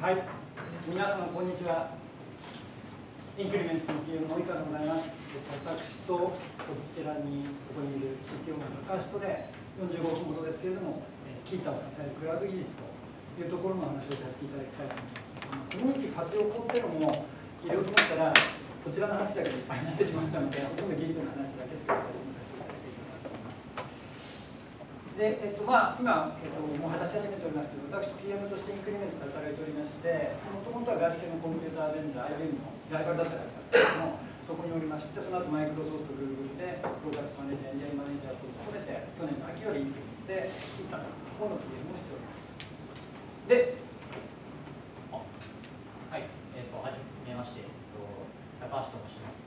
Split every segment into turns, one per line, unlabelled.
はい、皆さんこんにちは。インクリメントの PM の及川でございます。私とこちらにここにいる CTO の高橋とで45分ほどですけれども、キータを支えるクラウド技術というところの話をさせていただきたいと思います。コミュニティ活用法っていうのも入れようと思ったら、こちらの話だけでいっぱいになってしまったので、ほとんど技術の話だけという形にさせていただきたいと思います。で、今、もう話し始めておりますけど、私、PM としてインクリメントで働いておりまして、もともとは外資系のコンピューターベンダー、IBM のライバルだった会社ですけども、そこにおりまして、その後マイクロソフト、グーグルで、プロダクトマネージャー、エンジニアマネージャーと務めて、去年の秋よりインクリメントで、キータの方の PM をしております。で、
はい、はじめまして、高橋と申します。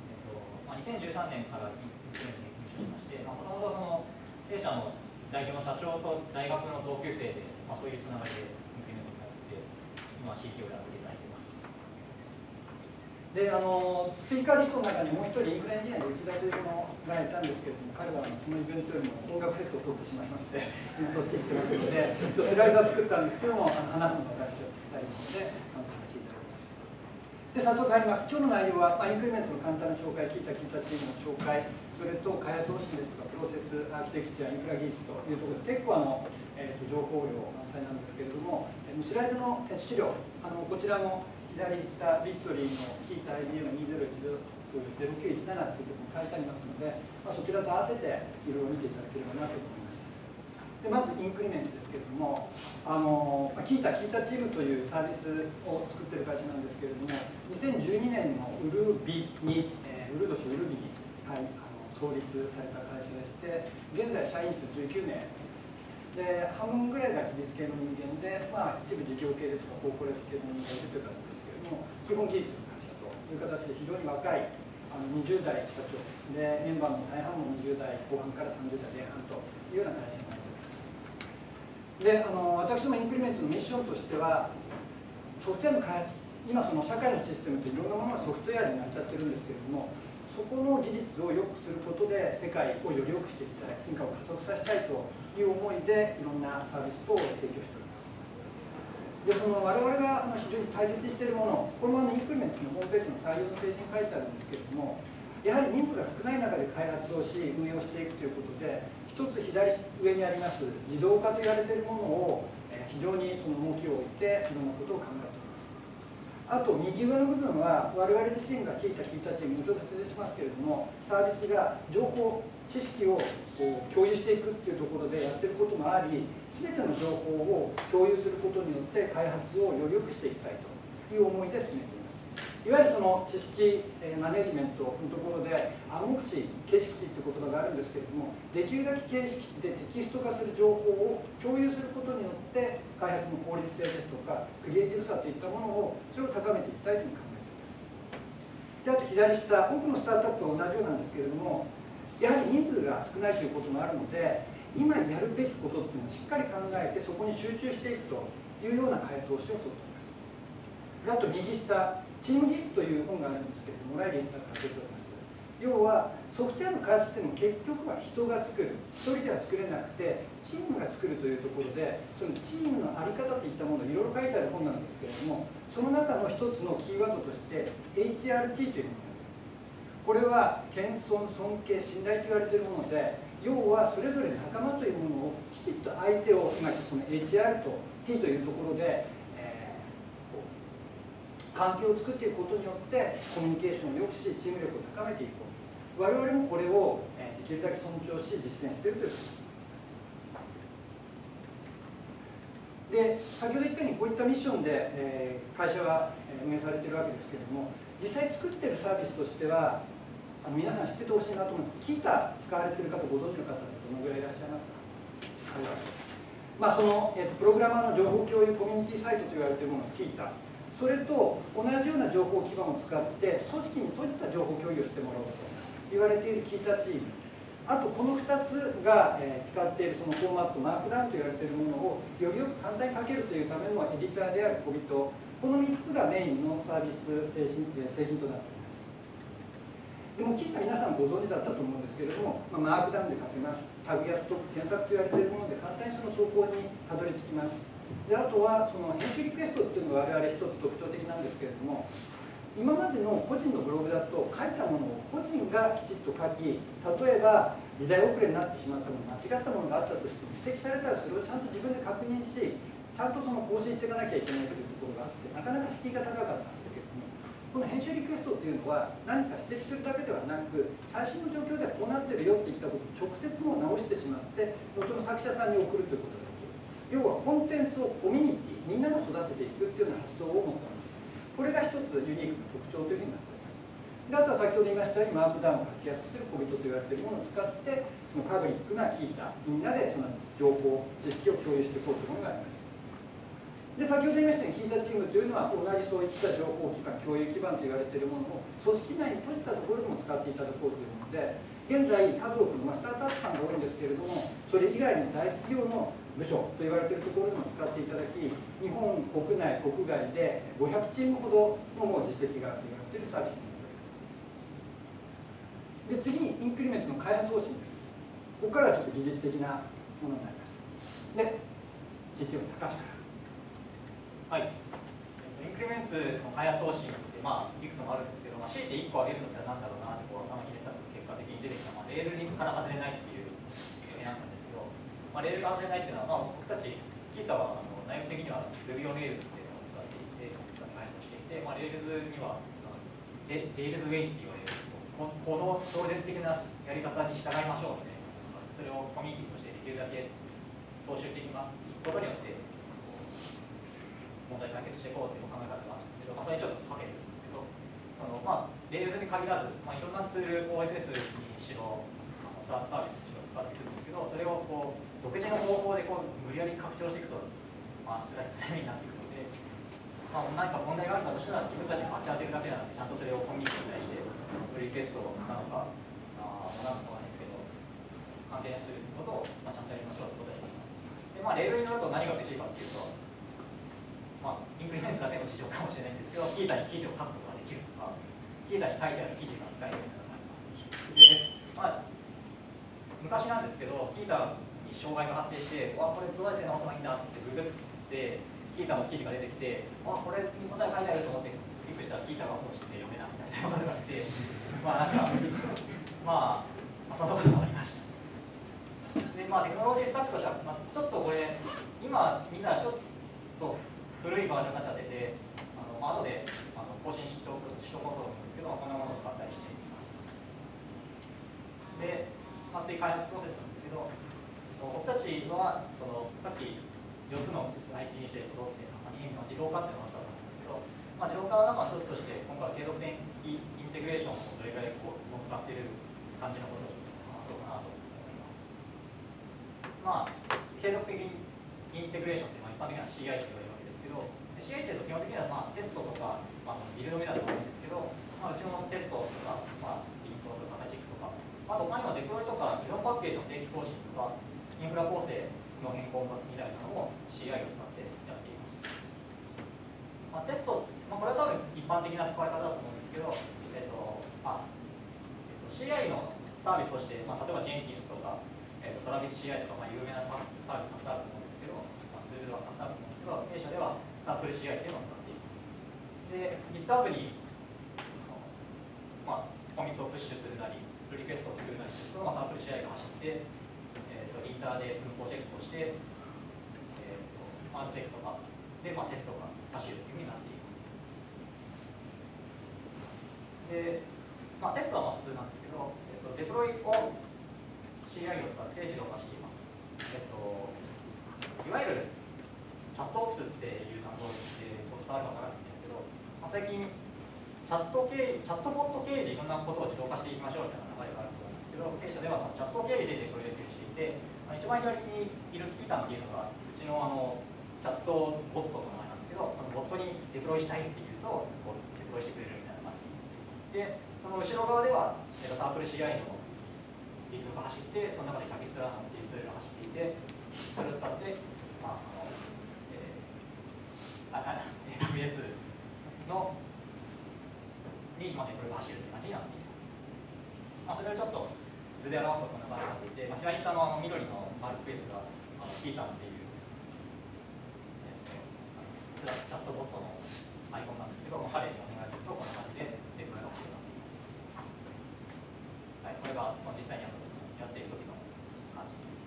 2013年からインクリメントに入社しまして、もともと弊社の代表の社長と大学の同級生で、そういうつながりでインクリメントになって、今、CTO をやらせていただいています。
で、スピーカーリストの中にもう一人インフルエンジニアで内田というのがいたんですけれども、彼はそのイベントよりも音楽フェスを取ってしまいまして、今そっち行ってますので、ちょっとスライドは作ったんですけども、話すのが私は聞きたいので、参加させていただきます。で、早速入ります。今日の内容は、インクリメントの簡単な紹介、聞いたチームの紹介、それと開発方針ですとか、プロセス、アーキテクチャ、インフラ技術というところで、結構情報量満載なんですけれども、スライドの資料、こちらの左下、ビットリーのキータ IBM2010-0917 というところに書いてありますので、そちらと合わせていろいろ見ていただければなと思います。で、まずインクリメントですけれども、キータチームというサービスを作っている会社なんですけれども、2012年のウルビに、ウル年ウルビに、創立された会社でして、現在社員数19名で、半分ぐらいが技術系の人間で、一部事業系ですとかコーポレート系の人間が出てたんですけれども、基本技術の会社という形で非常に若い20代社長で、メンバーの大半も20代後半から30代前半というような会社になっています。で、私どもインクリメントのミッションとしては、ソフトウェアの開発、今その社会のシステムといろんなものがソフトウェアになっちゃってるんですけれども、そこの技術を良くすることで世界をより良くしていきたい、進化を加速させたいという思いでいろんなサービス等を提供しております。で、その我々が非常に大切にしているもの、これもインクリメントのホームページの採用のページに書いてあるんですけれども、やはり人数が少ない中で開発をし運用していくということで、一つ左上にあります自動化と言われているものを非常にその重きを置いていろんなことを考えています。あと右上の部分は我々自身が聞いたチーム、もちろん説明しますけれども、サービスが情報、知識を共有していくっていうところでやってることもあり、全ての情報を共有することによって開発をより良くしていきたいという思いで進めています。いわゆるその知識マネジメントのところで暗黙知、形式知っていう言葉があるんですけれども、できるだけ形式知でテキスト化する情報を共有することによって開発の効率性ですとかクリエイティブさといったものをそれを高めていきたいというふうに考えています。で、あと左下、多くのスタートアップと同じようなんですけれども、やはり人数が少ないということもあるので、今やるべきことっていうのをしっかり考えてそこに集中していくというような開発をしておくと思います。あと右下、チーム技術という本があるんですけれども、ライリーさんが書いております。要はソフトウェアの開発っていうのも結局は人が作る、一人では作れなくてチームが作るというところで、そのチームの在り方といったものをいろいろ書いてある本なんですけれども、その中の一つのキーワードとして HRT というものがあります。これは謙遜、尊敬、信頼と言われているもので、要はそれぞれ仲間というものをきちっと相手を今その HR と T というところで環境を作っていくことによってコミュニケーションを良くしチーム力を高めていこう。我々もこれをできるだけ尊重し実践しているということです。で、先ほど言ったようにこういったミッションで会社は運営されているわけですけれども、実際作っているサービスとしては皆さん知っててほしいなと思います。キータ使われている方、ご存知の方ってどのぐらいいらっしゃいますか？そのプログラマーの情報共有コミュニティサイトと言われているものをキータ、それと同じような情報基盤を使って組織に閉じた情報共有をしてもらおうと言われているキータチーム、あとこの2つが使っているそのフォーマット、マークダウンと言われているものをよりよく簡単に書けるというためのエディターである小人、この3つがメインのサービス製品となっています。でもキータ皆さんご存知だったと思うんですけれども、マークダウンで書けます。タグやストック、検索と言われているもので簡単にその走行にたどり着きます。であとはその編集リクエストっていうのが我々一つ特徴的なんですけれども、今までの個人のブログだと書いたものを個人がきちっと書き、例えば時代遅れになってしまったもの、間違ったものがあったとしても指摘されたらそれをちゃんと自分で確認し、ちゃんとその更新していかなきゃいけないというところがあって、なかなか敷居が高かったんですけれども、この編集リクエストっていうのは何か指摘するだけではなく、最新の状況ではこうなってるよっていったことを直接もう直してしまって後の作者さんに送るということができる。要はコンテンツをコミュニティ、みんなで育てていくっていうような発想を持ったんです。これが一つユニークな特徴というふうになっています。であとは先ほど言いましたようにマークダウンを書きやすくする小人と言われているものを使ってパブリックな聞いたみんなでその情報知識を共有していこうというものがあります。で先ほど言いましたように聞いたチームというのは同じそういった情報基盤共有基盤と言われているものを組織内に閉じたところでも使っていただこうというもので、現在数多くのスタートアップさんが多いんですけれども、それ以外の大企業の部署と言われているところでも使っていただき、日本国内国外で500チームほどのもう実績があると言われているサービスになっております。で次にインクリメントの開発方針です。ここからはちょっと技術的なものになります。で CTO の高橋から。
はい、インクリメンツの開発方針って、いくつもあるんですけど、強いて1個挙げるのって何だろうなって頭に入れた結果的に出てきた、レールから外れないっていう例なんですけど、レールから外れないっていうのは、僕たちキータは内容的には Ruby on Rails っていうのを使っていて、開発をしていて、Rails にはRails Way って言われる、この当然的なやり方に従いましょうみたいな、それをコミュニティとしてできるだけ踏襲していくことによって、問題解決していこうという考え方があるんですけど、それにちょっとかけてるんですけど、Rails に限らず、いろんなツール、OSS にしろ、SaaS サービスにしろ使っていくんですけど、それを独自の方法で無理やり拡張していくと、辛いになっていくので、何か問題があるんだとしたら、自分たちにパッチ当てるだけじゃなくて、ちゃんとそれをコミュニティに対して、リクエストなのか、なんとかないですけど、関係することをちゃんとやりましょうということをやっています。で、レールに乗ると何が嬉しいかっていうと、インクリメンツだけの事情かもしれないんですけど、キータに記事を書くことができるとか、キータに書いてある記事が使えるみたいなのがあります。で、昔なんですけど、キータに障害が発生して、これどうやって直せばいいんだってググって、キータの記事が出てきて、これに答え書いてあると思ってクリックしたら、キータが欲しくて読めないみたいなことがあって、そんなこともありました。で、テクノロジースタックとしては、ちょっとこれ、今、みんなちょっと古いバージョンになっちゃってて、後で更新しておこうと思うんですけど、こんなものを使ったりしています。で、次、開発プロセスなんですけど、僕たちはさっき4つの IT にして都道府県の中に自動化っていうのがあったと思うんですけど、自動化の中の一つとして、今回は継続的インテグレーションをどれくらいも使っている感じのことを話そうかなと思います。継続的インテグレーションって一般的な CI って言われるわけですけど、CI っていうと基本的にはテストとか、ビルドメだと思うんですけど、うちのテストとか、イントロとか、タジックとか、あと他にはデプロイとか、依存パッケージの定期更新とか、インフラ構成の変更みたいなのを CI を使ってやっています。テスト、これは多分一般的な使い方だと思うんですけど、CI のサービスとして、例えば Jenkins とか、Travis CI とか、有名なサービスたくさんあると思うんですけど、ツールはたくさんあると思うんですけど、弊社ではサークル CI っていうのを使っています。で、GitHub に、コミットをプッシュするなり、プリクエストを作るなりすると、サークル CI が走って、リンターで文法チェックをして、アンスペクとかで、テストが走るというふうになっています。で、テストは普通なんですけど、デプロイを CI を使って自動化しています。いわゆるチャットオプスっていう単語で伝わるかわからないんですけど、最近チャットボット経由でいろんなことを自動化していきましょうみたいな流れがあると思うんですけど、弊社ではそのチャット経由でデプロイしていて、一番左にいるキータンっていうのがうちのチャットボットの名前なんですけど、そのボットにデプロイしたいっていうとデプロイしてくれるみたいな感じになっています。で、その後ろ側ではサークル CI のリズムが走って、その中でキャピストラーナっていうツールが走っていて、それを使って、AWS のにデプロイが走るという感じになっています。それをちょっと図で表すとこんな感じになっていて、左下の緑の丸くやつがキータンっていうットボットのアイコンなんですけど、彼にお願いするとこんな感じでデプロイがしています。はい、これが実際にやっている時の感じです。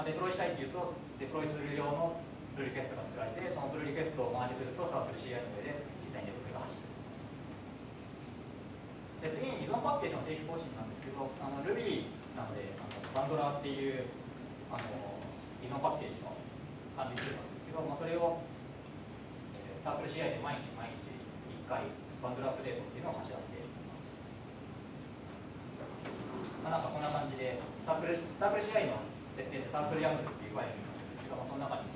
デプロイしたいというと、デプロイする用のプルリクエストが作られて、そのプルリクエストをマージするとサークル CI の上で実際にデプロイが走る。で、次に依存パッケージの定期更新なんですけど、Ruby なのでバンドラーっていう依存パッケージの管理ツールなんですけど、それをサークル CI で毎日1回バンドルアップデートっていうのを走らせています。なんかこんな感じでサークル CI の設定でサークルヤムルっていうファイルになるんですけど、その中に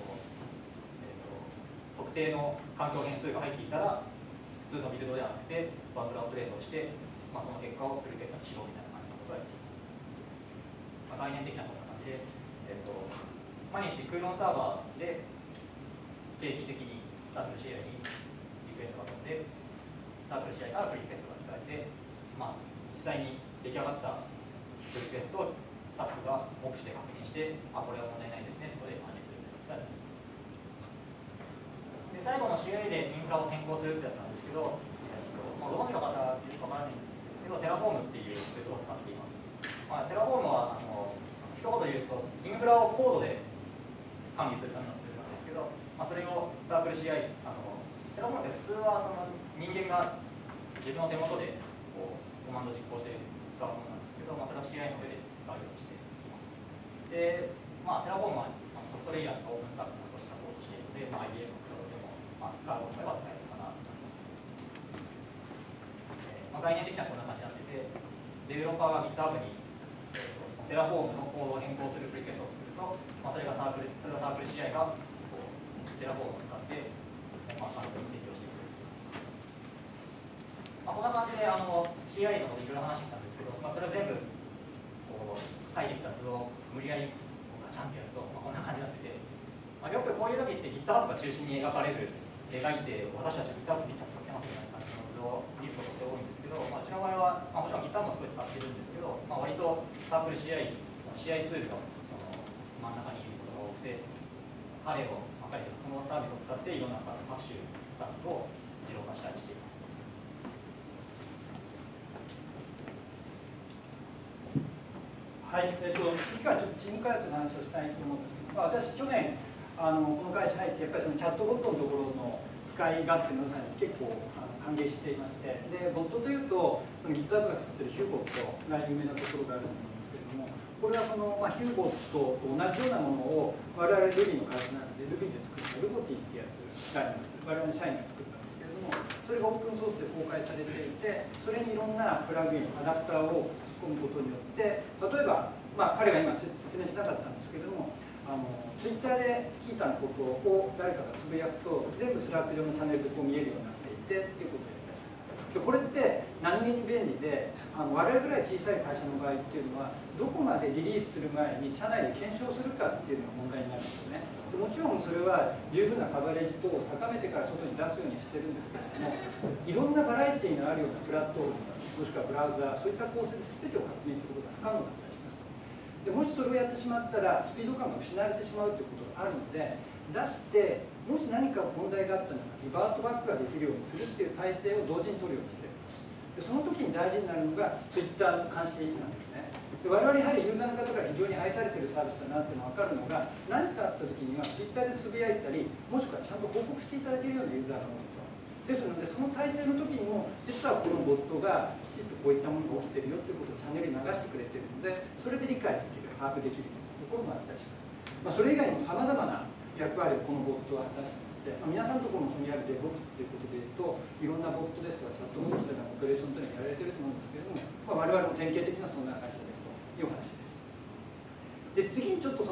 特定の環境変数が入っていたら普通のビルドではなくてバンドルアップデートをして、その結果をプルリクエストにしろみたいな感じのことをやっています。概念的なこんな感じで、毎日クーロンサーバーで定期的にサークル CI にリクエストが飛んで、サークル CI からプルリクエストが使われて、実際に出来上がったプルリクエストをスタッフが目視で確認して、これは問題ないですね、ここで管理するということになります。で、最後の CI でインフラを変更するってやつなんですけど、ご存知の方いるかわからないんですけど、テラフォームっていうツールを使っています。テラフォームは一言で言うと、インフラをコードで管理するためのツールなんですけど、それをサークル CI、テラフォームって普通は人間が自分の手元でコマンド実行して使うものなんですけど、それを CI の上で使うようにしています。で、テラフォームはソフトレイヤーとかオープンスタックも少しサポートしているので、IBM のクラウドでも使うと思えば使えるかなと思います。概念的にはこんな感じになってて、デベロッパーが GitHub にテラフォームのコードを変更するプリクエストを作ると、それがサークル CI がテラフォームを使って簡単に提供していく。こんな感じでCI のこといろいろ話してきたんですけど、それを全部書いてきた図を無理やりガチャンってやると、こんな感じになってて、よくこういう時って GitHub が中心に描かれる、描いて私たちは GitHub めっちゃ使ってますみたいな感じの図を見ることって多いんですけど、うちの場合は、もちろん GitHub もすごい使ってるんですけど、割とサークル CI ツールの真ん中にいることが多くて、彼とそのサービスを使っていろんな各種タスクを自動化したりしています。
はい、次からちょっとチーム開発の話をしたいと思うんですけど、私去年この会社入ってやっぱりそのチャットボットのところの使い勝手の良さに結構歓迎していまして、でボットというとその GitHub が作ってるヒューボットが有名なところがあると思うんですけれども、これはヒューボットと同じようなものを我々 Ruby の会社なので Ruby で作ったルボティっていうやつがあります。我々の社員が作ったんですけれども、それがオープンソースで公開されていて、それにいろんなプラグインアダプターを突っ込むことによって、例えば彼が今説明しなかったんですけれども、ツイッターで聞いたことを誰かがつぶやくと全部スラック上のチャンネルで見えるようになっていてっていうことをやったりします。これって何気に便利で、我々ぐらい小さい会社の場合っていうのはどこまでリリースする前に社内で検証するかっていうのが問題になるんですね。もちろんそれは十分なカバレージ等を高めてから外に出すようにしてるんですけれども、いろんなバラエティのあるようなプラットフォームもしくはブラウザー、そういった構成で全てを確認することが不可能だったりします。でもしそれをやってしまったらスピード感が失われてしまうということがあるので、出してもし何か問題があったのかリバートバックができるようにするっていう体制を同時に取るようにしている。でその時に大事になるのが Twitter の監視なんですね。で我々やはりユーザーの方が非常に愛されているサービスだなっていうのが分かるのが、何かあった時には Twitter でつぶやいたり、もしくはちゃんと報告していただけるようなユーザーが多いと。ですのでその体制の時にも実はこのボットがきちっとこういったものが起きてるよっていうことをチャンネルに流してくれているので、それで理解できる、把握できるところもあったりします。それ以外にもさまざまな役割をこのボットは果たしていまして、皆さんのところもそこにあるデボックスということでいうと、いろんなボットですとかチャットボットというようなオペレーションというのがやられていると思うんですけれども、我々も典型的なそんな会社ですという話です。で次にちょっと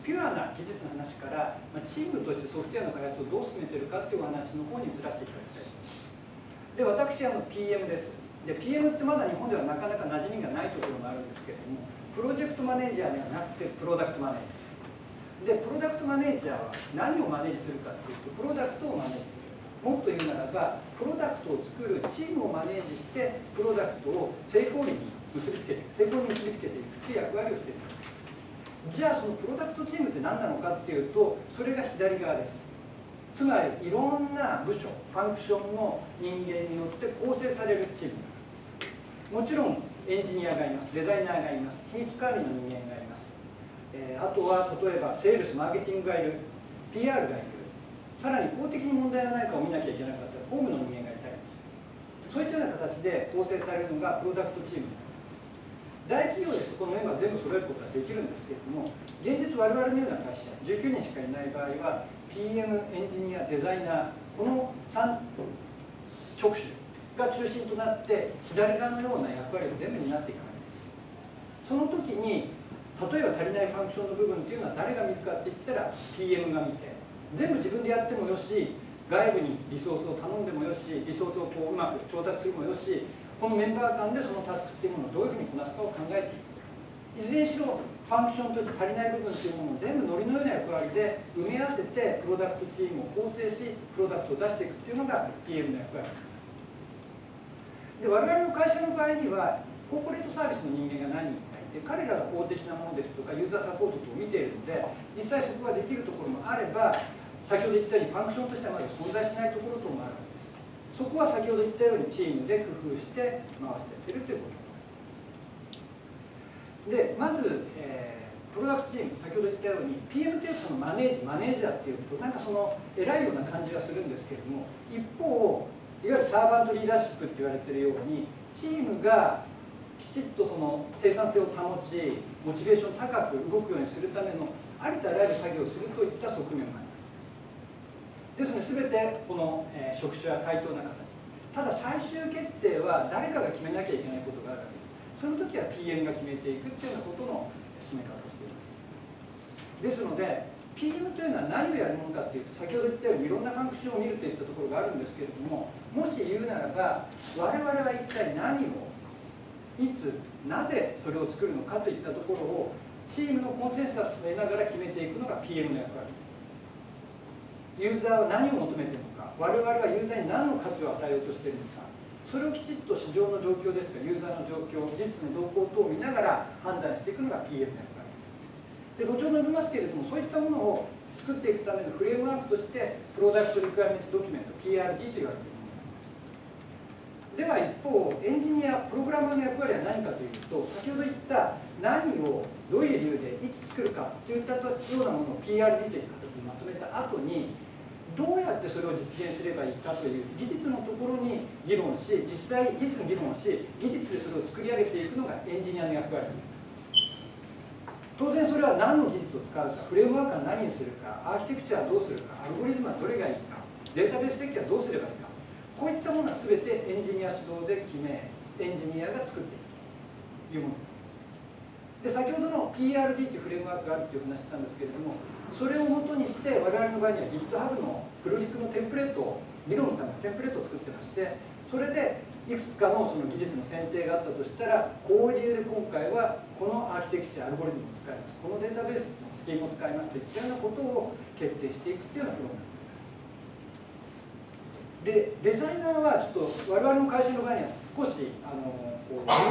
ピュアな技術の話から、チームとしてソフトウェアの開発をどう進めているかというお話の方に移らせていただきたいと思います。で私PM です。で PM ってまだ日本ではなかなか馴染みがないところもあるんですけれども、プロジェクトマネージャーではなくてプロダクトマネージャーで、プロダクトマネージャーは何をマネージするかというと、プロダクトをマネージする。もっと言うならば、プロダクトを作るチームをマネージして、プロダクトを成功に結びつけていく、成功に結びつけていくという役割をしています。じゃあそのプロダクトチームって何なのかっていうと、それが左側です。つまりいろんな部署ファンクションの人間によって構成されるチーム、もちろんエンジニアがいます、デザイナーがいます、品質管理の人間がいます、あとは例えばセールスマーケティングがいる、 PR がいる、さらに法的に問題がないかを見なきゃいけなかったら法務の人間がいたり、そういったような形で構成されるのがプロダクトチームです。大企業ですとこのメンバー全部揃えることはできるんですけれども、現実我々のような会社19人しかいない場合は PM、エンジニア、デザイナー、この3職種が中心となって左側のような役割を全部担っていかない。その時に例えば足りないファンクションの部分っていうのは誰が見るかって言ったら PM が見て、全部自分でやってもよし、外部にリソースを頼んでもよし、リソースをこううまく調達するもよし、このメンバー間でそのタスクっていうものをどういうふうにこなすかを考えていく。いずれにしろファンクションとして足りない部分っていうものを全部ノリのような役割で埋め合わせてプロダクトチームを構成し、プロダクトを出していくっていうのが PM の役割で、我々の会社の場合にはコーポレートサービスの人間が何人かいて、彼らが公的なものですとかユーザーサポート等を見ているので、実際そこができるところもあれば、先ほど言ったようにファンクションとしてはまだ存在しないところともあるわけです。そこは先ほど言ったようにチームで工夫して回してやってるということで、まず、プロダクトチーム、先ほど言ったように PM というそのマネージャーっていうとなんかその偉いような感じがするんですけれども、一方いわゆるサーバントリーダーシップって言われているように、チームがきちっとその生産性を保ち、モチベーション高く動くようにするためのありとあらゆる作業をするといった側面があります。ですので全てこの職種は対等な形、ただ最終決定は誰かが決めなきゃいけないことがあるわけです。その時は PM が決めていくっていうようなことの進め方をしています。ですので PM というのは何をやるものかというと、先ほど言ったようにいろんなファンクションを見るといったところがあるんですけれども、もし言うならば我々は一体何をいつなぜそれを作るのかといったところをチームのコンセンサスを得ながら決めていくのが PM の役割です。ユーザーは何を求めているのか、我々はユーザーに何の価値を与えようとしているのか、それをきちっと市場の状況ですとかユーザーの状況、技術の動向等を見ながら判断していくのが PM の役割で、後ほど述べますけれども、そういったものを作っていくためのフレームワークとしてプロダクトリクエアメントドキュメント PRD と言われているものでは、一方エンジニアプログラマーの役割は何かというと、先ほど言った何をどういう理由でいつ作るかといったようなものを PRD という形でまとめた後に、どうやってそれを実現すればいいかという技術のところに議論し、実際技術の議論をし、技術でそれを作り上げていくのがエンジニアの役割です。当然それは何の技術を使うか、フレームワークは何にするか、アーキテクチャはどうするか、アルゴリズムはどれがいいか、データベース設計はどうすればいいか、こういったものは全てエンジニア主導で決め、エンジニアが作っていくというもので、先ほどの PRD というフレームワークがあるという話したんですけれども、それをもとにして我々の場合には GitHub のプロリクのテンプレートを、議論のためのテンプレートを作ってまして、それでいくつかのその技術の選定があったとしたら、こういう理由で今回はこのアーキテクチャ、アルゴリズムを使います、このデータベースのスキームを使いますといったようなことを決定していくというようなプログラムで、デザイナーはちょっと我々の会社の場合には少しユ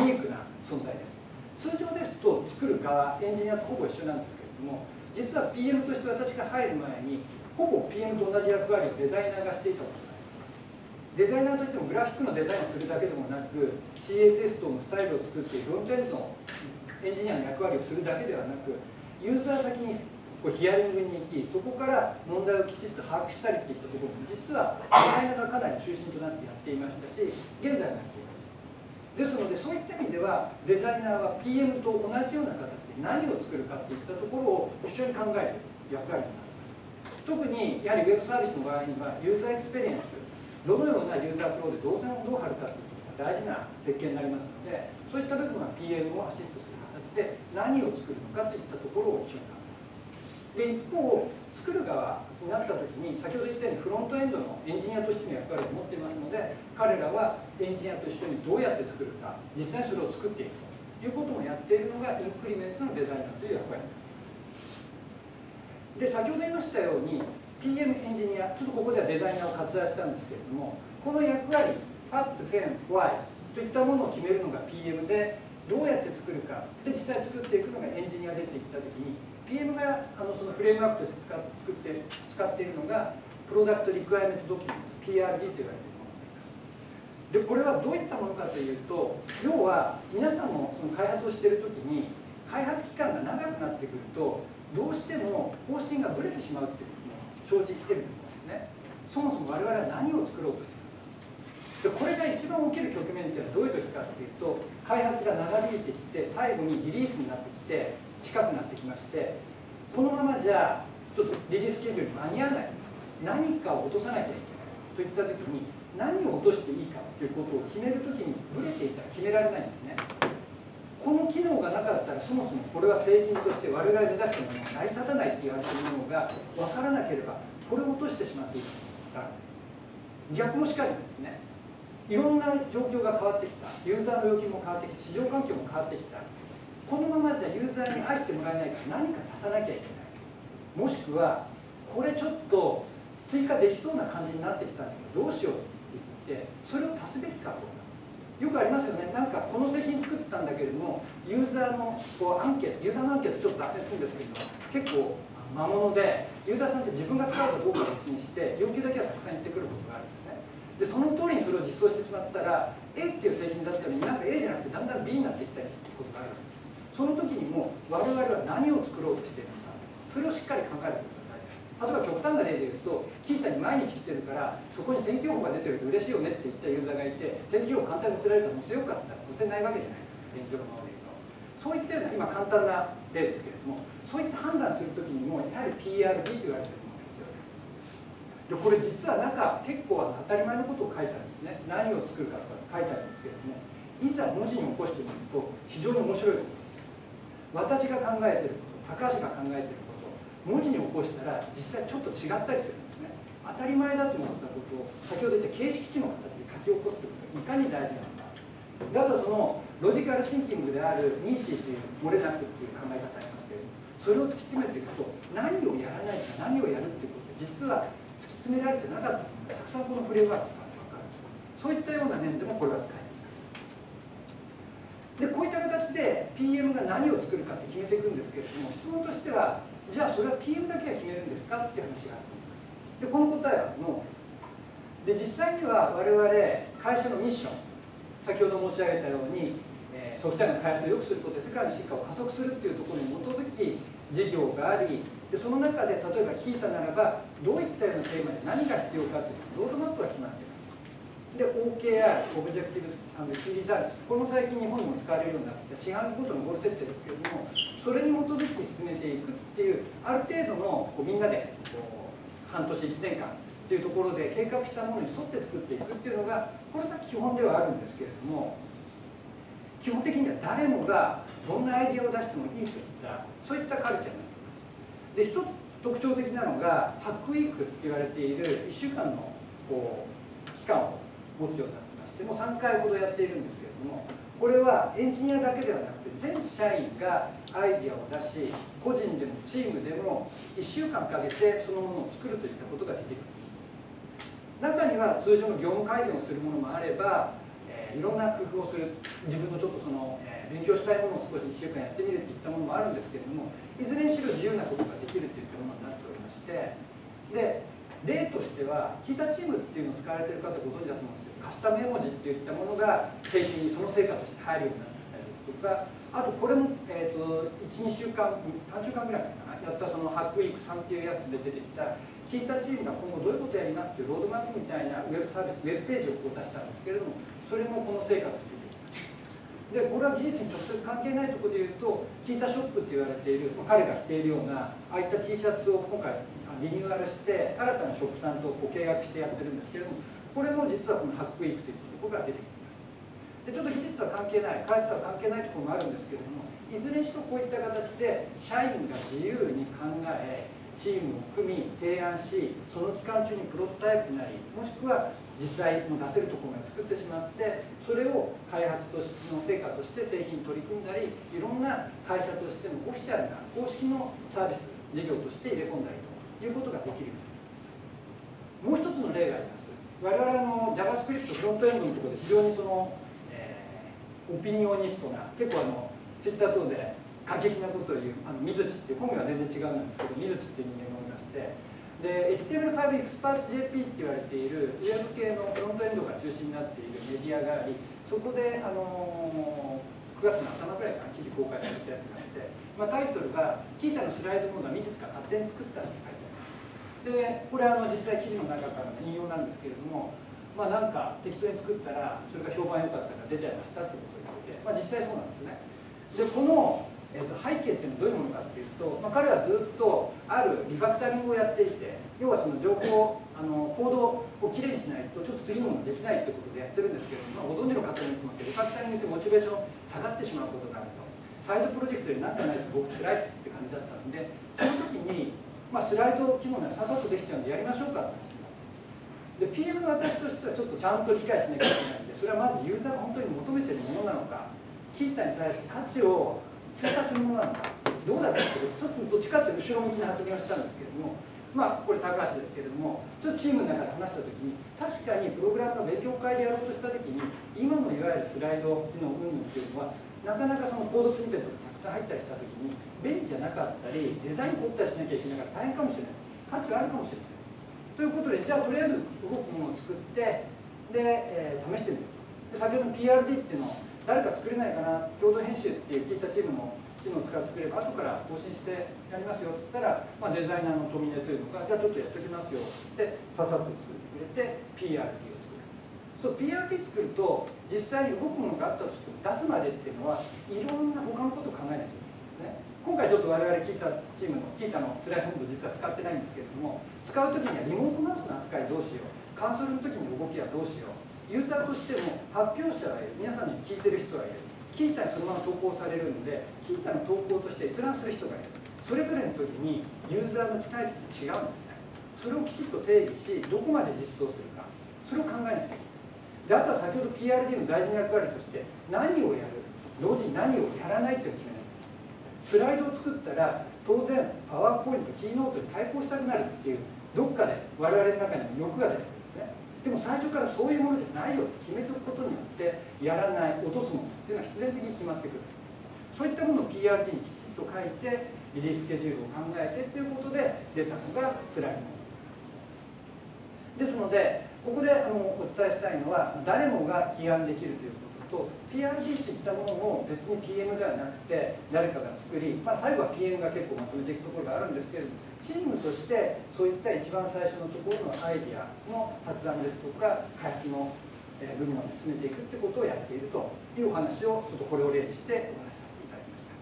ニークな存在です。通常ですと作る側、エンジニアとほぼ一緒なんですけれども、実は PM として私が入る前にほぼ PM と同じ役割をデザイナーがしていたことがあります。デザイナーといってもグラフィックのデザインをするだけでもなく CSS 等のスタイルを作ってフロントエンドのエンジニアの役割をするだけではなく、ユーザー先にヒアリングに行き、そこから問題をきちっと把握したりといったところも実はデザイナーがかなり中心となってやっていましたし、現在もやっています。ですのでそういった意味ではデザイナーは PM と同じような形で何を作るかといったところを一緒に考える役割になります。特にやはりウェブサービスの場合にはユーザーエクスペリエンス、どのようなユーザーフローで動線をどう貼るかということが大事な設計になりますので、そういった部分は PM をアシストする形で何を作るのかといったところを一緒に考える。で、一方作る側になった時に先ほど言ったようにフロントエンドのエンジニアとしての役割を持っていますので、彼らはエンジニアと一緒にどうやって作るか、実際にそれを作っていくということもやっているのがインクリメントのデザイナーという役割です。で、先ほど言いましたように PM エンジニア、ちょっとここではデザイナーを割愛したんですけれども、この役割 FAT、FEM、Y といったものを決めるのが PM で、どうやって作るかで実際作っていくのがエンジニア出ていった時に、PM がそのフレームワークとして使っているのがププロダクトリクエアメントドキュメント PRD と言われているもので、これはどういったものかというと、要は皆さんもその開発をしているときに開発期間が長くなってくるとどうしても方針がぶれてしまうということも生じていると思うんですね。そもそも我々は何を作ろうとしているのか。でこれが一番起きる局面っていうのはどういう時かっていうと、開発が長引いてきて最後にリリースになってきて近くなってきまして、このままじゃちょっとリリーススケジュールに間に合わない、何かを落とさなきゃいけないといった時に何を落としていいかということを決める時にブレていたら決められないんですね。この機能がなかったらそもそもこれは製品として我々目指したものが成り立たないって言われているものが分からなければこれを落としてしまっていいから逆もしかりですね。いろんな状況が変わってきた、ユーザーの要求も変わってきて、市場環境も変わってきた、このままじゃユーザーに愛してもらえないから何か足さなきゃいけない、もしくはこれちょっと追加できそうな感じになってきたんだけどどうしようって言ってそれを足すべきかどうか。よくありますよね。なんかこの製品作ってたんだけれどもユーザーのアンケート、ユーザーのアンケートちょっと脱線するんですけど結構魔物で、ユーザーさんって自分が使うかどうかは別にして要求だけはたくさん言ってくることがあるんですね。でその通りにそれを実装してしまったら A っていう製品だったのになんか A じゃなくてだんだん B になってきたりっていうことがあるんです。その時にも我々は何を作ろうとしているのか、それをしっかり考えることが大事です。例えば極端な例で言うと、キータに毎日来てるからそこに天気予報が出てると嬉しいよねって言ったユーザーがいて、天気予報簡単に載せられたら載せようかって言ったら載せないわけじゃないですか、現状のままで言うと。そういったような今簡単な例ですけれども、そういった判断する時にもやはり PRD と言われているものが必要です。でこれ実は中結構当たり前のことを書いてあるんですね。何を作るかとか書いてあるんですけれども、いざ文字に起こしてみると非常に面白いこと。私が考えていること、高橋が考えていることを文字に起こしたら実際ちょっと違ったりするんですね。当たり前だと思ってたことを先ほど言った形式値の形で書き起こすということがいかに大事なのか。であとそのロジカルシンキングであるニーシーという漏れなくっていう考え方ありますけれども、それを突き詰めていくと何をやらないか何をやるっていうことで実は突き詰められてなかったものがたくさんこのフレームワーク使って分かる。そういったような面でもこれは使えます。でこういった形で PM が何を作るかって決めていくんですけれども、質問としてはじゃあそれは PM だけが決めるんですかっていう話があると思います。でこの答えはノーです。で実際には我々会社のミッション、先ほど申し上げたようにソフトウェアの開発を良くすることで世界の進化を加速するっていうところに基づき事業があり、でその中で例えば聞いたならばどういったようなテーマで何が必要かというロードマップが決まっています。で OKR、オブジェクティブキーリザルツ、これも最近日本にも使われるようになってきた四半期ごとのゴール設定ですけれども、それに基づいて進めていくっていうある程度のみんなで半年1年間っていうところで計画したものに沿って作っていくっていうのがこれが基本ではあるんですけれども、基本的には誰もがどんなアイデアを出してもいいといったそういったカルチャーになっています。で一つ特徴的なのがハックウィークって言われている1週間の期間を持つようになってまして、もう3回ほどやっているんですけれども、これはエンジニアだけではなくて全社員がアイデアを出し、個人でもチームでも1週間かけてそのものを作るといったことができる。中には通常の業務改善をするものもあれば、いろんな工夫をする、自分のちょっと勉強したいものを少し1週間やってみるといったものもあるんですけれども、いずれにしろ自由なことができるといったものになっておりまして、で例としてはキータチームっていうのを使われている方ご存知だと思うんですけど、カスタム絵文字っていったものが製品にその成果として入るようになってきたりとか、あとこれも、1、2週間、3週間ぐらいかな、やったそのハックウィーク3っていうやつで出てきたキータチームが今後どういうことをやりますっていうロードマップみたいなウェブサービス、ウェブページを出したんですけれども、それもこの成果として出てきました。でこれは事実に直接関係ないところでいうと、キータショップって言われている彼が着ているようなああいった T シャツを今回リニューアルして新たなショップさんと契約してやってるんですけれども、これも実はこのハックウィークというところが出てきます。でちょっと技術は関係ない、開発は関係ないところもあるんですけれども、いずれにしろこういった形で社員が自由に考え、チームを組み提案し、その期間中にプロトタイプなり、もしくは実際の出せるところまで作ってしまって、それを開発としての成果として製品に取り組んだり、いろんな会社としてのオフィシャルな公式のサービス事業として入れ込んだりということができる。もう一つの例があります。我々JavaScript フロントエンドのところで非常にオピニオニストな、結構ツイッター等で過激なことを言う水地っていう本名は全然違うんですけど、水地っていう人間がおりまして、で HTML5 Experts.jp って言われているウェブ系のフロントエンドが中心になっているメディアがあり、そこで、9月の頭ぐらいから記事公開されたやつがあって、タイトルが「キータのスライドモードは美術が勝手に作った」って書いてあります。でこれ実際記事の中からの引用なんですけれども、なんか適当に作ったらそれが評判良かったから出ちゃいましたってことを言ってて、実際そうなんですね。でこの背景っていうのはどういうものかっていうと、彼はずっとあるリファクタリングをやっていて、要はその情報コードをきれいにしないとちょっと次のものができないってことでやってるんですけれども、ご存知の方に言ってますけど、リファクタリングってモチベーション下がってしまうことがあると。サイドプロジェクトで何かないと僕辛いっすって感じだったので、その時に、スライド機能がささっとできちゃうんでやりましょうかって話になって、で PM の私としてはちょっとちゃんと理解しなきゃいけないんで、それはまずユーザーが本当に求めてるものなのか、キータに対して価値を追加するものなのか、どうだろうってちょっとどっちかっていうと後ろ向きな発言をしたんですけれども、これ高橋ですけれども、ちょっとチームの中で話したときに、確かにプログラムの勉強会でやろうとしたときに、今のいわゆるスライド機能云々っていうのは、なかなかそのコードスニペットがたくさん入ったりしたときに、便利じゃなかったり、デザイン凝ったりしなきゃいけないから大変かもしれない。価値はあるかもしれない。ということで、じゃあとりあえず動くものを作って、で、試してみると。で先ほどの PRD っていうのを誰か作れないかな、共同編集っていう聞いたチームの機能を使ってくれば、後から更新してやりますよって言ったら、デザイナーの富根というのが、じゃあちょっとやっておきますよってささっと作ってくれて、PRD を作る。そう、PRD 作ると、実際に動くものがあったとしても、出すまでっていうのは、いろんな他のことを考えないといけないんですね。今回ちょっと我々キータチームのキータのスライドモード実は使ってないんですけれども、使うときにはリモートマウスの扱いどうしよう、カンソールのときに動きはどうしよう、ユーザーとしても発表者はいる、皆さんに聞いてる人はいる、キータにそのまま投稿されるので、キータの投稿として閲覧する人がいる。それぞれの時にユーザーの期待値って違うんですね。それをきちっと定義し、どこまで実装するか、それを考えなきゃいけない。で、あとは先ほど PRD の大事な役割として、何をやる、同時に何をやらないというのを決めない。スライドを作ったら、当然、パワーポイント、キーノートに対抗したくなるっていう、どっかで我々の中にも欲が出てくるんですね。でも最初からそういうものじゃないよって決めておくことによってやらない、落とすものっていうのは必然的に決まってくる。そういったものを PRD にきちっと書いてリリーススケジュールを考えてということで出たのがスライドモードですので、ここでお伝えしたいのは誰もが起案できるということと PRD っていったものを別に PM ではなくて誰かが作り、最後は PM が結構まとめていくところがあるんですけれども、チームとしてそういった一番最初のところのアイディアの発案ですとか開発の部分まで進めていくってことをやっているというお話をちょっとこれを例にしてお話しさせていただきました。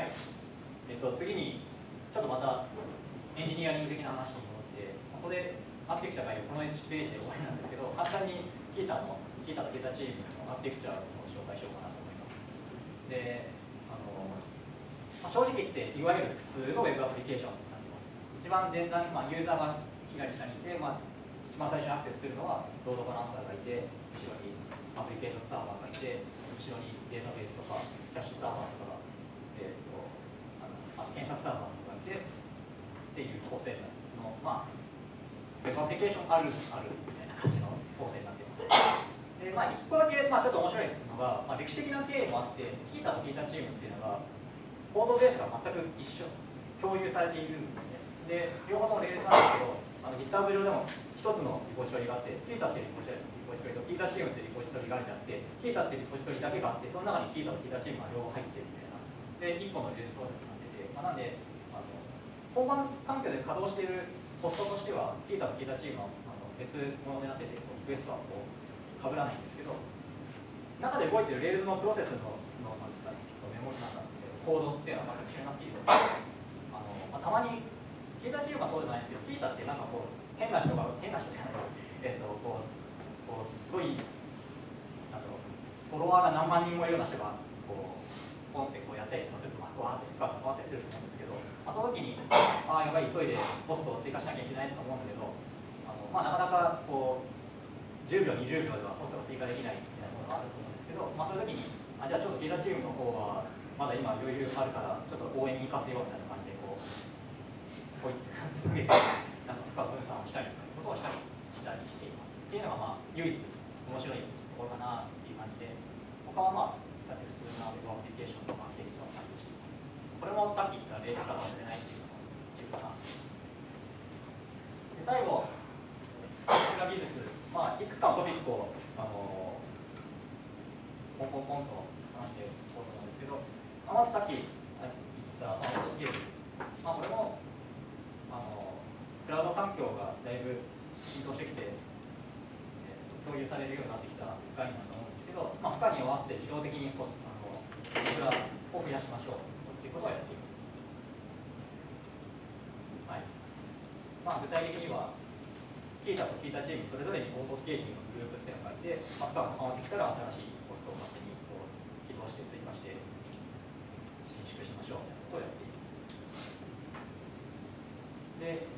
はい。次にちょっとまたエンジニアリング的な話に戻って、ここでアーキテクチャがいるこの1ページで終わりなんですけど、簡単にキータとキータチームのアーキテクチャを紹介しようかなと思います。で、正直言っていわゆる普通のウェブアプリケーションになっています。一番前段、ユーザーが左下にいて、一番最初にアクセスするのはロードバランサーがいて、後ろにアプリケーションサーバーがいて、後ろにデータベースとかキャッシュサーバーとかが、検索サーバーとかがいてっていう構成の、ウェブアプリケーションあるみたいな感じの構成になっています。で、一個だけ、ちょっと面白いのが、歴史的な経緯もあって、キータとキータチームっていうのが、コードベースが全く一緒、共有されているんですね。で、両方ともレールズなんですけど、GitHub 上でも一つのリポジトリがあって、キータっていうリポジトリとキータチームっていうリポジトリがあって、キータっていうリポジトリだけがあって、その中にキータとキータチームが両方入ってるみたいな。で、一個のレールズプロセスになってて、なんで、本番環境で稼働しているホストとしては、キータとキータチームは別物になってて、リクエストはこう被らないんですけど、中で動いているレールズのプロセスのなんですかね、メモリなんですけど、コードっていうのは全く一緒になっているので、たまにキータチームはそうでもないんですけど、キータってなんかこう変な人じゃないすごいフォロワーが何万人もいるような人がこうポンってこうやったりするとわーって使ってわーってすると思うんですけど、その時にやばい急いでポストを追加しなきゃいけないと思うんだけど、なかなかこう10秒20秒ではポストが追加できないみたいなものがあると思うんですけど、そういう時にじゃあちょっとキータチームの方はまだ今余裕があるからちょっと応援に行かせようみたいな感じでこういって続けてなんか深く分散をしたりということをしたりしています。っていうのが唯一面白いところかなっていう感じで、他は普通なウェブアプリケーションのアーキテクチャを採用しのさっき言ったレールから外れないっていうのがで最後、こちら技術、いくつかのトピックをポンポンポンと話していこうと思うんですけど、まずさっき言ったオートスケール、これもクラウド環境がだいぶ浸透してきて、共有されるようになってきた概念だと思うんですけど、負荷に合わせて自動的にインフラを増やしましょうということをやっています。はい。具体的には、キータとキータチームそれぞれにオートスケーリングのグループっていうのがあって、負荷が高まってきたら新しいコストを勝手に起動して追加して伸縮しましょうということをやっています。で、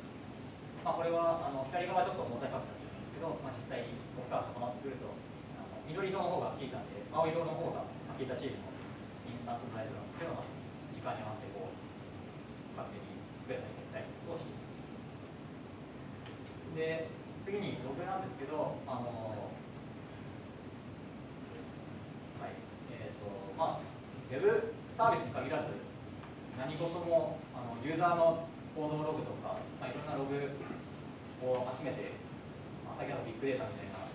これは左側ちょっとモザイクかけたんですけど、実際に負荷が高まってくると、緑色の方がキータで、青色の方がキータチームのインスタンスのライズなんですけど、時間に合わせて勝手に増えたり減ったりをしています。で、次にログなんですけど、ウェブサービスに限らず、何事もユーザーの行動ログとか、いろんなログを集めて、先ほどビッグデータみたいな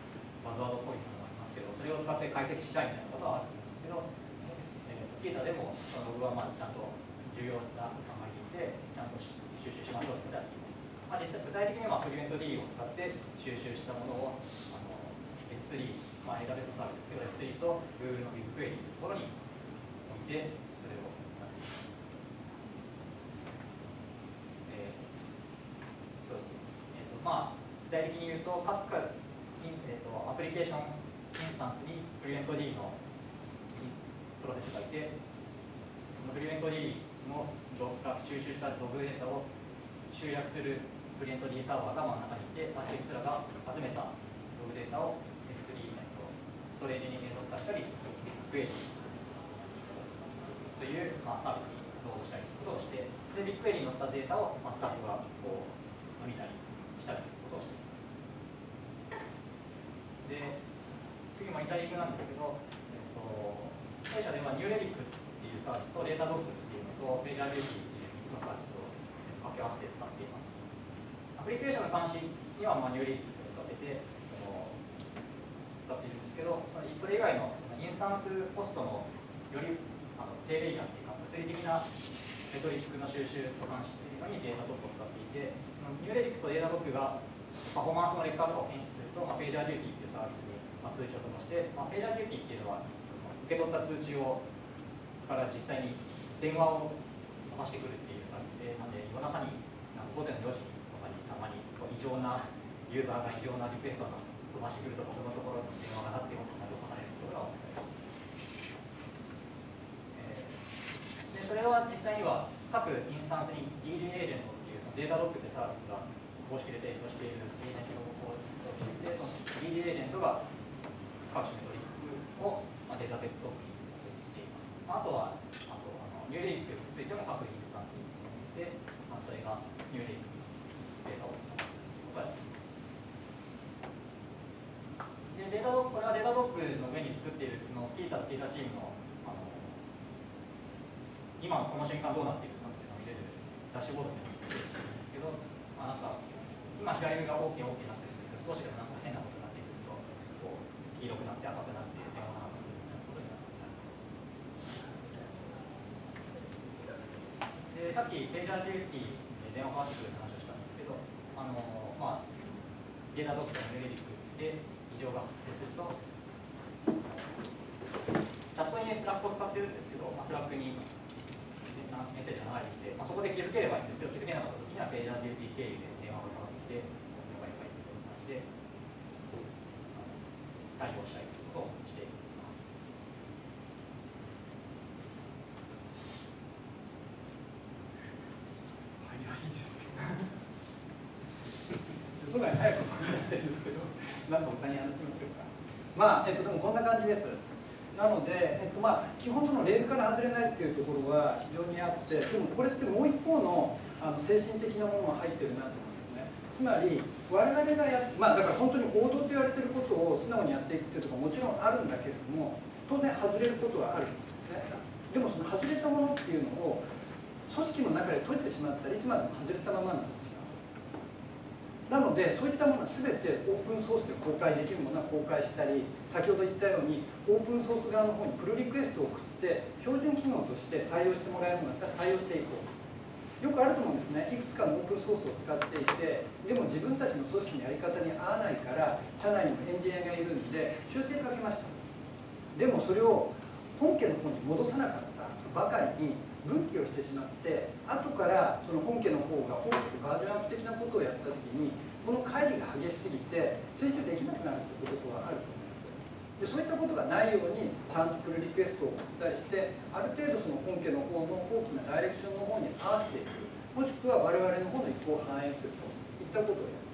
バズワードっぽいものがありますけど、それを使って解析したいみたいなことはあると思うんですけど、キータでもそのログはちゃんと重要な考えていて、ちゃんと収集しましょうということをやっています。実際具体的にはプリベント D を使って収集したものをS3、AWS のサービスですけど、S3 と Google の BigQuery というところに置いて、それをやっています。そうですね。具体的に言うと、各アプリケーションインスタンスにプリベント D のプロセスがいて、そのプリベント D の収集したログデータを集約するプリベント D サーバーが真ん中にいて、CX らが集めたログデータを S3、ストレージに連続化したり、BigQuery というサービスにロードしたりということをして、で、BigQueryに載ったデータをスタッフが見たりしたりということをしています。で、次もイタリックなんですけど、弊社ではニューレリックっていうサービスとデータドックっていうのとページャービューティーっていう3つのサービスを掛け合わせて使っています。アプリケーションの監視にはニューレリックを使っていて、使っているんですけど、それ以外のインスタンスコストのより低レイヤーっていうか、物理的なメトリックの収集と監視というのにデータドックを使っていて、そのニューレリックとデータドックがパフォーマンスの劣化とかを検知すると、ページャーデューティーっていうサービスに通知を飛ばして、ページャーデューティーっていうのは受け取った通知をから実際に電話を飛ばしてくるっていうサービスで、なんで夜中に午前4時とかにたまに異常なユーザーが異常なリクエストが飛ばしてくると僕のところに電話が鳴って起こされることが起きたりします。でそれは実際には各インスタンスに DD エージェントっていうデータロックってサービスが公式で提供しているエージェントをインストールしていて、その DD エージェントが各種メトリックをデータベッドに送っています。あとはニューレリックについても各インスタンスにして、それがニューレリックにデータを飛ばすということができます。でこれはデータドックの上に作っているそのキータとキータチームの今のこの瞬間どうなっているかっていうのを見れるダッシュボードになっているんですけど、今左上が大きいになってるんですけど、少しでも変なことになってくると黄色くなって赤くなって電話が鳴るみたいなことになっています。でさっきページャーデューティーで電話かかってくる話をしたんですけど、データドックのニューレリックで異常が発生すると、チャットにスラックを使ってるんですけど、スラックにメッセージが流れてきて、そこで気づければいいんですけど、気づけなかったときにはページャーデューティー経由で電話がかかってきて、電話がいっぱいという感じで対応したいということをしています。
早いですね。すごい早く考えてるんですけど、なんか他にやってみましょうか。でもこんな感じです。なので、基本そのレールから外れないっていうところは非常にあって、でもこれってもう一方の精神的なものが入ってるなと思うんですよね。つまり我々がだから本当に王道と言われてることを素直にやっていくっていうところももちろんあるんだけれども、当然外れることはあるんですね。でもその外れたものっていうのを組織の中で閉じてしまったらいつまでも外れたままなんですよ。なのでそういったものは全てオープンソースで公開できるものは公開したり、先ほど言ったようにオープンソース側の方にプルリクエストを送って標準機能として採用してもらえるのだったら採用していこう。よくあると思うんですね。いくつかのオープンソースを使っていて、でも自分たちの組織のやり方に合わないから社内にもエンジニアがいるんで修正かけました。でもそれを本家の方に戻さなかったばかりに分岐をしてしまって、後からその本家の方が大きくバージョンアップ的なことをやった時にこの乖離が激しすぎて追従できなくなるということはあると思います。でそういったことがないようにちゃんとプルリクエストを送ったりして、ある程度その本家の方の大きなダイレクションの方に合わせていく、もしくは我々の方の意向を反映するといったことをやる。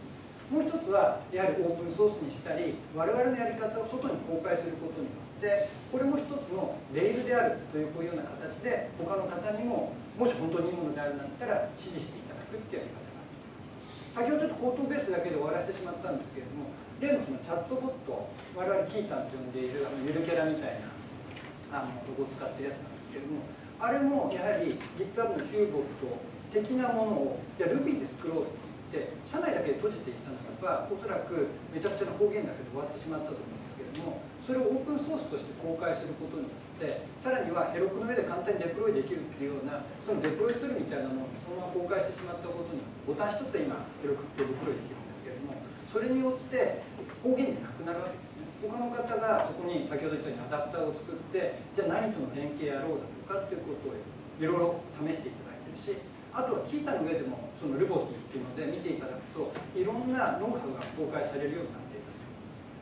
もう一つはやはりオープンソースにしたり我々のやり方を外に公開することによってこれも一つのレールであるというこういうような形で他の方にももし本当にいいものであるんだったら支持していただくっていうやり方がある。先ほどちょっと口頭ベースだけで終わらせてしまったんですけれども、例のそのチャットボット、我々キータンと呼んでいるゆるキャラみたいなロゴを使ってるやつなんですけれども、あれもやはり GitHub のキューボット的なものをじゃあ Ruby で作ろうって言って社内だけで閉じていったならばおそらくめちゃくちゃな方言だけで終わってしまったと思うんですけれども、それをオープンソースとして公開することによってさらにはヘロクの上で簡単にデプロイできるっていうようなそのデプロイツールみたいなものをそのまま公開してしまったことにボタン一つで今ヘロクってデプロイできるんですけれども、それによって方言がなくなるわけですね。他の方がそこに先ほど言ったようにアダプターを作ってじゃあ何との連携やろうだとかっていうことをいろいろ試していただいてるし、あとはキータの上でもそのルボティっていうので見ていただくといろんなノウハウが公開されるようになっています。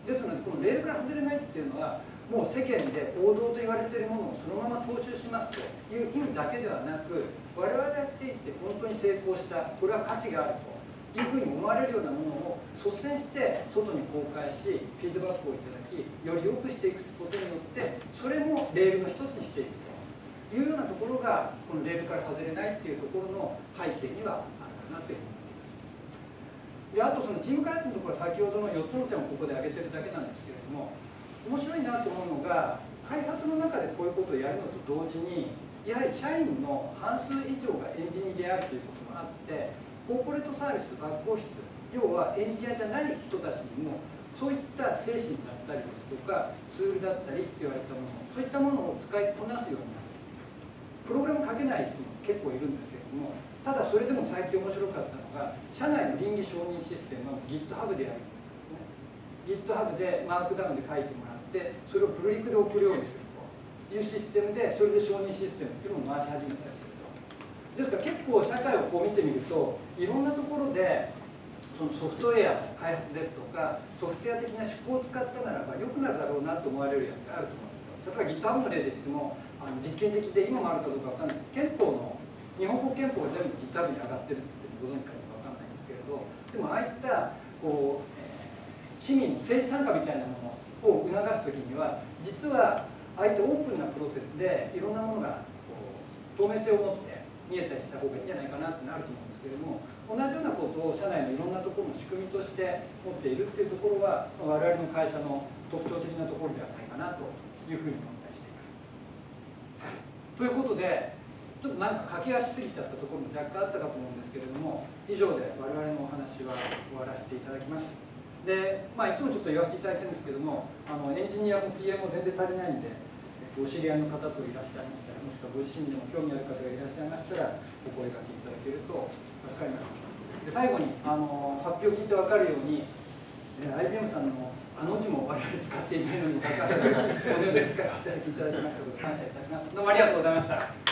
ですのでこのレールから外れないっていうのはもう世間で王道と言われているものをそのまま踏襲しますという意味だけではなく、我々がやっていって本当に成功したこれは価値があるというふうに思われるようなものを率先して外に公開しフィードバックをいただきより良くしていくことによってそれもレールの一つにしていくというようなところがこのレールから外れないっていうところの背景にはあるかなというふうに思います。であとそのチーム開発のところは先ほどの4つの点をここで挙げてるだけなんですけれども、面白いなと思うのが開発の中でこういうことをやるのと同時にやはり社員の半数以上がエンジニアであるということもあってコーポレートサービスバックオフィス要はエンジニアじゃない人たちにもそういった精神だったりですとかツールだったりって言われたものそういったものを使いこなすようになってプログラム書けない人も結構いるんですけれども、ただそれでも最近面白かったのが社内の倫理承認システムを GitHub でやるんですね。 GitHub でマークダウンで書いてもらってそれをプルリクで送るようにするというシステムでそれで承認システムっていうのを回し始めたりすると。ですから結構社会をこう見てみるといろんなところでそのソフトウェアの開発ですとかソフトウェア的な手法を使ったならば良くなるだろうなと思われるやつがあると思うんですよ。例えば GitHub の例で言っても実験的で今もあるかどうかわかんない。憲法の日本国憲法が全部 GitHub に上がってるってご存知かわかんないんですけれど、でもああいったこう、市民の政治参加みたいなものを促す時には実はああいったオープンなプロセスでいろんなものがこう透明性を持って見えたりした方がいいんじゃないかなってなると思うんですけれども、同じようなことを社内のいろんなところの仕組みとして持っているっていうところは我々の会社の特徴的なところではないかなというふうに思ったりしています。ということでちょっとなんか駆け足すぎちゃったところも若干あったかと思うんですけれども、以上で我々のお話は終わらせていただきます。で、いつもちょっと言わせていただいてるんですけどもエンジニアも PM も全然足りないんでお知り合いの方といらっしゃいましたらもしくはご自身でも興味ある方がいらっしゃいましたらお声掛けいただけると助かります。で最後に発表を聞いて分かるようにIBM さんの字も我々使っていないのにもかかわらずお願い機会をいただきいただきましたことを感謝いたします。どうもありがとうございました。